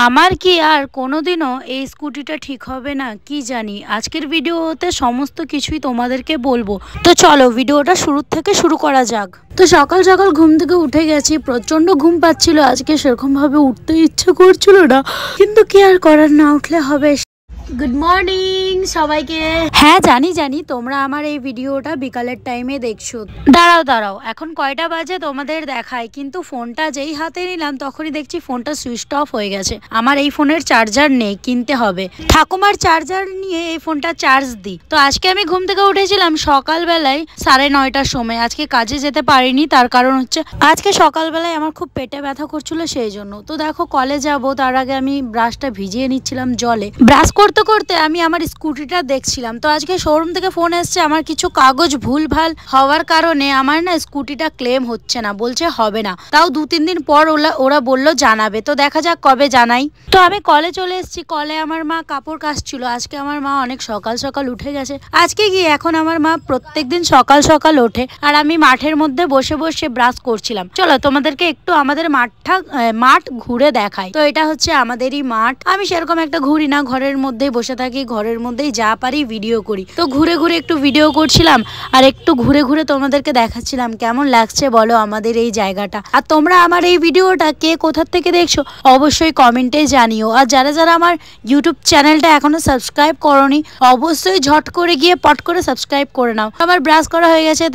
আমার কি আর কোনোদিনও এই স্কুটিটা ঠিক হবে না কি জানি। আজকের ভিডিওতে সমস্ত কিছুই তোমাদেরকে বলবো। তো চলো ভিডিওটা শুরু থেকে শুরু করা যাক। তো সকাল সকাল ঘুম থেকে উঠে গেছি, প্রচন্ড ঘুম পাচ্ছিল। আজকে সেরকম ভাবে উঠতে ইচ্ছে করছিল না, কিন্তু কি আর করার, না উঠলে হবে। গুড মর্নিং সবাইকে। হ্যাঁ জানি জানি তোমরা আমার এই ভিডিওটা বিকালের টাইমে দেখছো। দাঁড়াও এখন কয়টা বাজে তোমাদের দেখায়, কিন্তু ফোনটা যেই হাতে নিলাম তখনই দেখছি ফোনটা সুইচ অফ হয়ে গেছে। আমার এই ফোনের চার্জার নেই, কিনতে হবে। ঠাকুমার চার্জার নিয়ে এই ফোনটা চার্জ দিই। তো আজকে আমি ঘুম থেকে উঠেছিলাম সকালবেলায় 9:30টার সময়। আজকে কাজে যেতে পারিনি, তার কারণ হচ্ছে আজকে সকালবেলায় আমার খুব পেটে ব্যথা করছিল, সেই জন্য। তো দেখো কলেজ যাবো, তার আগে আমি ব্রাশটা ভিজিয়ে নিচ্ছিলাম জলে। ব্রাশ করতে করতে আমি আমার স্কুটিটা দেখছিলাম। তো আজকে শোরুম থেকে ফোন এসছে, আমার কিছু কাগজ ভুলভাল হওয়ার কারণে আমার না স্কুটিটা ক্লেম হচ্ছে না, বলছে হবে না। তাও 2-3 দিন পর ওরা বললো জানাবে। তো দেখা যাক কবে জানাই। তো আমি কলে চলে এসেছি। কলে আমার মা কাপড় কাচছিল। আজকে আমার মা অনেক সকাল সকাল উঠে গেছে। আজকে গিয়ে এখন আমার মা প্রত্যেকদিন সকাল সকাল ওঠে, আর আমি মাঠের মধ্যে বসে বসে ব্রাশ করছিলাম। চলো তোমাদেরকে একটু আমাদের মাঠ ঘুরে দেখাই। তো এটা হচ্ছে আমাদেরই মাঠ। আমি সেরকম একটা ঘুরি না, ঘরের মধ্যেই বসে থাকি, ঘরের মধ্যেই যা পারি ভিডিও করি। তো ঘুরে ঘুরে একটু ভিডিও করছিলাম, আর একটু ঘুরে ঘুরে তোমাদেরকে দেখাচ্ছিলাম কেমন লাগছে বলো আমাদের এই জায়গাটা। আর তোমরা আমার এই ভিডিওটা কে কোথা থেকে দেখছো অবশ্যই কমেন্টে জানিও। আর যারা যারা আমার ইউটিউব চ্যানেলটা এখনো সাবস্ক্রাইব করোনি, অবশ্যই ঝট করে গিয়ে পট করে সাবস্ক্রাইব করে নাও। আমার ব্রাশ করা হয়ে গেছে।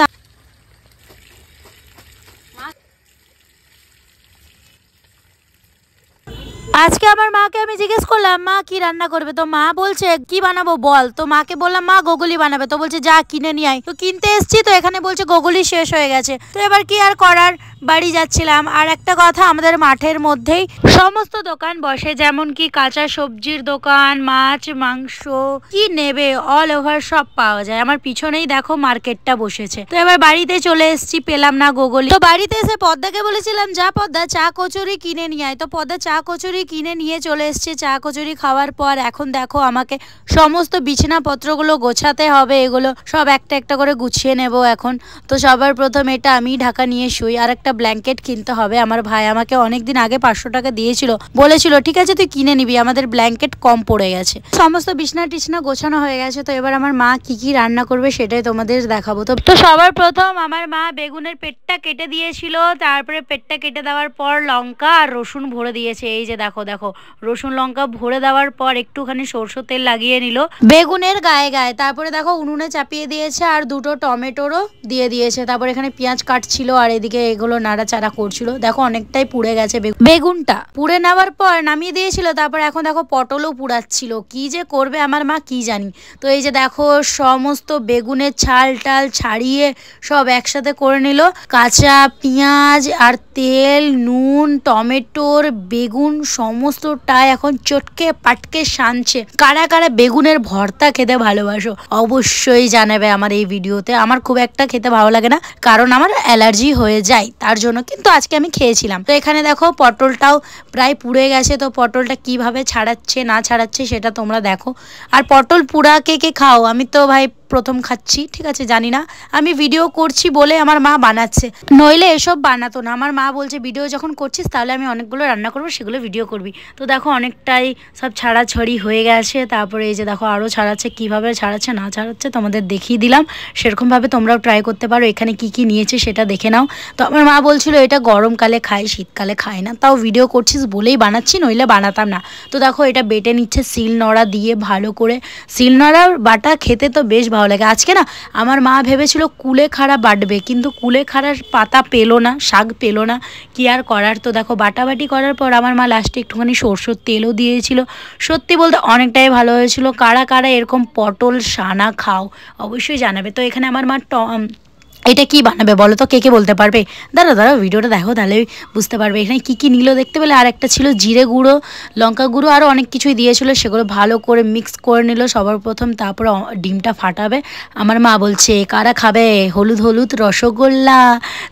আজকে আমার মাকে আমি জিজ্ঞেস করলাম মা কি রান্না করবে। তো মা বলছে কি বানাবো বল। তো মাকে বললাম মা গোগলি বানাবে। তো বলছে যা কিনে নিয়ে আয়। তো কিনতে এসছি, তো এখানে বলছে গোগলি শেষ হয়ে গেছে। তো এবার কি আর করার, বাড়ি যাচ্ছিলাম। আর একটা কথা, আমাদের মাঠের মধ্যেই সমস্ত দোকান বসে, যেমন কি কাঁচা সবজির দোকান, মাছ মাংস, কি নেবে অল ওভার সব পাওয়া যায়। আমার পিছনেই দেখো মার্কেটটা বসেছে। তো এবার বাড়িতে চলে এসেছি, পেলাম না গোগলি। তো বাড়িতে এসে পদ্মাকে বলেছিলাম যা পদ্মা চা কচুরি কিনে নিয়ে আয়। তো পদ্মা চা কচুরি কিনে নিয়ে চলে এসছে। চা কচুরি খাওয়ার পর এখন দেখো আমাকে সমস্ত বিছানাপত্রগুলো গোছাতে হবে। এগুলো সব একটা একটা করে গুছিয়ে নেব এখন। তো সবার প্রথম এটা আমি ঢাকা নিয়ে শুই। আর একটা ব্ল্যাঙ্কেট কিনতে হবে। আমার ভাই আমাকে অনেকদিন আগে 500 টাকা দিয়েছিল, বলেছিল ঠিক আছে তুই কিনে নিবি, আমাদের ব্ল্যাঙ্কেট কম পড়ে গেছে। সমস্ত বিছনা টিছনা গোছানো হয়ে গেছে। তো এবার আমার মা কি কি রান্না করবে সেটাই তোমাদের দেখাবো। তো সবার প্রথম আমার মা বেগুনের পেটটা কেটে দিয়েছিল। তারপরে পেটটা কেটে দেওয়ার পর লঙ্কা আর রসুন ভরে দিয়েছে। এই যে দেখো দেখো রসুন লঙ্কা ভরে দেওয়ার পর একটুখানি সরষের তেল লাগিয়ে নিল বেগুনের গায়ে গায়ে। তারপরে দেখো উনুনে চাপিয়ে দিয়েছে, আর 2টো টমেটোরও দিয়ে দিয়েছে। তারপর এখানে পেঁয়াজ কাটছিল, আর এদিকে এগুলো নাড়াচাড়া করছিল। দেখো অনেকটাই পুড়ে গেছে বেগুনটা। পুড়ে নেওয়ার পর নামিয়ে দিয়েছিল। তারপর এখন দেখো পটলও পুড়াচ্ছিল। কি যে করবে আমার মা কি জানি। তো এই যে দেখো সমস্ত বেগুনের ছাল টাল ছাড়িয়ে সব একসাথে করে নিল। কাঁচা পেঁয়াজ আর তেল, নুন, টমেটোর, বেগুন সমস্তটাই এখন চটকে পাটকে সানছে। কারা কারা বেগুনের ভর্তা খেতে ভালোবাসো অবশ্যই জানাবে আমার এই ভিডিওতে। আমার খুব একটা খেতে ভালো লাগে না, কারণ আমার অ্যালার্জি হয়ে যায়, তার জন্য। কিন্তু আজকে আমি খেয়েছিলাম। তো এখানে দেখো পটলটাও প্রায় পুড়ে গেছে। তো পটলটা কিভাবে ছাড়াচ্ছে না ছাড়াচ্ছে সেটা তোমরা দেখো। আর পটল পুড়া কে কে খাও? আমি তো ভাই প্রথম খাচ্ছি, ঠিক আছে, জানি না। আমি ভিডিও করছি বলে আমার মা বানাচ্ছে, নইলে এসব বানাতো না। আমার মা বলছে ভিডিও যখন করছিস তাহলে আমি অনেকগুলো রান্না করবো, সেগুলো ভিডিও করবি। তো দেখো অনেকটাই সব ছাড়াছড়ি হয়ে গেছে। তারপরে এই যে দেখো আরও ছাড়াচ্ছে, কিভাবে ছাড়াচ্ছে না ছাড়াচ্ছে তোমাদের দেখিয়ে দিলাম। সেরকমভাবে তোমরাও ট্রাই করতে পারো। এখানে কি কি নিয়েছে সেটা দেখে নাও। তো আমার মা বলছিল এটা গরমকালে খাই, শীতকালে খাই না। তাও ভিডিও করছিস বলেই বানাচ্ছি, নইলে বানাতাম না। তো দেখো এটা বেটে নিচ্ছে শিলনোড়া দিয়ে ভালো করে। শিলনোড়ার বাটা খেতে তো বেশ ভালো লাগে। আজকে না আমার মা ভেবেছিল কুলেখাড়া বাটবে, কিন্তু কুলেখাড়ার পাতা পেলো না, শাক পেলো না, কি আর করার। তো দেখো বাটাবাটি করার পর আমার মা লাস্টে একটুখানি সরষের তেলও দিয়েছিল। সত্যি বলতে অনেকটাই ভালো হয়েছিল। কারা কারা এরকম পটল সানা খাও অবশ্যই জানাবে। তো এখানে আমার মা এটা কি বানাবে বলো তো, কে কে বলতে পারবে? দাঁড়াও ভিডিওটা দেখো, তাহলেই বুঝতে পারবে। এখানে কি কি নিল দেখতে পেলে। আর একটা ছিল জিরে গুঁড়ো, লঙ্কা গুঁড়ো, আরও অনেক কিছুই দিয়েছিল। সেগুলো ভালো করে মিক্স করে নিল সবার প্রথম। তারপরে ডিমটা ফাটাবে। আমার মা বলছে কারা খাবে হলুদ হলুদ রসগোল্লা,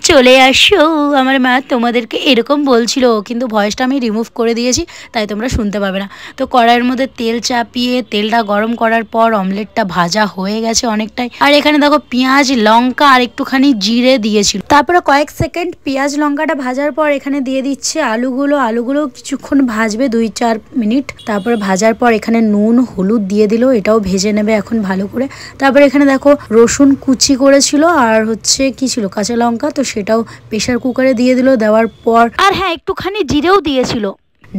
চলে আসো। আমার মা তোমাদেরকে এরকম বলছিল, কিন্তু ভয়েসটা আমি রিমুভ করে দিয়েছি, তাই তোমরা শুনতে পাবে না। তো কড়াইয়ের মধ্যে তেল চাপিয়ে তেলটা গরম করার পর অমলেটটা ভাজা হয়ে গেছে অনেকটাই। আর এখানে দেখো পেঁয়াজ লঙ্কা আর একটুখানি জিরে দিয়েছিল। তারপরে কয়েক সেকেন্ড পেঁয়াজ লঙ্কাটা ভাজার পর এখানে দিয়ে দিচ্ছে আলুগুলো কিছুক্ষণ ভাজবে 2-4 মিনিট। তারপরে ভাজার পর এখানে নুন হলুদ দিয়ে দিল, এটাও ভেজে নেবে এখন ভালো করে। তারপরে এখানে দেখো রসুন কুচি করেছিল আর হচ্ছে কি ছিল কাঁচা লঙ্কা, তো সেটাও প্রেশার কুকারে দিয়ে দিল। দেওয়ার পর আর হ্যাঁ একটুখানি জিরেও দিয়েছিল।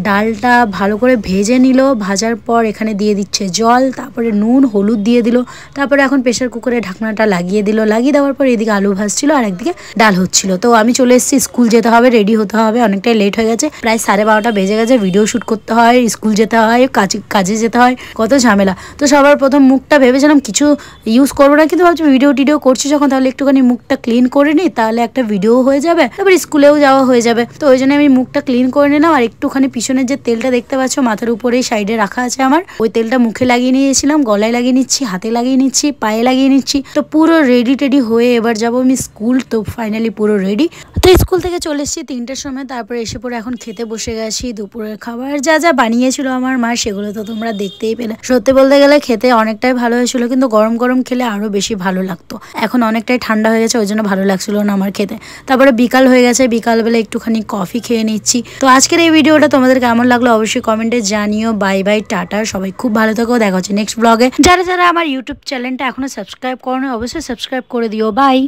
ডালটা ভালো করে ভেজে নিল, ভাজার পর এখানে দিয়ে দিচ্ছে জল, তারপরে নুন হলুদ দিয়ে দিল। তারপরে এখন প্রেশার কুকারে ঢাকনাটা লাগিয়ে দিল। লাগিয়ে দেওয়ার পর এদিকে আলু ভাজছিল আর একদিকে ডাল হচ্ছিল। তো আমি চলে এসেছি, স্কুল যেতে হবে, রেডি হতে হবে, অনেকটাই লেট হয়ে গেছে, প্রায় 12:30 বেজে গেছে। ভিডিও শ্যুট করতে হয়, স্কুল যেতে হয়, কাজে যেতে হয়, কত ঝামেলা। তো সবার প্রথম মুখটা ভেবেছিলাম কিছু ইউজ করবো না, কিন্তু ভাবছি ভিডিও করছি যখন তাহলে একটুখানি মুখটা ক্লিন করে নিই, তাহলে একটা ভিডিও হয়ে যাবে, তারপর স্কুলেও যাওয়া হয়ে যাবে। তো ওই জন্য আমি মুখটা ক্লিন করে নিলাম। আর একটুখানি পিছনের যে তেলটা দেখতে পাচ্ছ মাথার উপরেই সাইডে রাখা আছে আমার, ওই তেলটা মুখে লাগিয়ে নিয়েছিলাম, গলায় লাগিয়ে নিচ্ছি, হাতে লাগিয়ে নিচ্ছি, পায়ে লাগিয়ে নিচ্ছি। তো পুরো রেডি টেডি হয়ে এবার যাবো আমি স্কুল। তো ফাইনালি পুরো রেডি। তো স্কুল থেকে চলে এসেছি 3টার সময়। তারপরে এসে পরে এখন খেতে বসে গেছি। দুপুরের খাবার যা যা বানিয়েছিল আমার মা সেগুলো তো তোমরা দেখতেই পেলে। সত্যি বলতে গেলে খেতে অনেকটাই ভালো হয়েছিল, কিন্তু গরম গরম খেলে আরো বেশি ভালো লাগতো। এখন অনেকটাই ঠান্ডা হয়ে গেছে, ওই জন্য ভালো লাগছিল না আমার খেতে। তারপরে বিকাল হয়ে গেছে, বিকালবেলা একটুখানি কফি খেয়ে নিচ্ছি। তো আজকের এই ভিডিওটা তোমাদের কেমন লাগলো অবশ্যই কমেন্টে জানিও। বাই বাই, টাটা, সবাই খুব ভালো থাকো, দেখা হচ্ছে নেক্সট ব্লগে। যারা আমার ইউটিউব চ্যানেলটা এখনো সাবস্ক্রাইব করো না অবশ্যই সাবস্ক্রাইব করে দিও। বাই।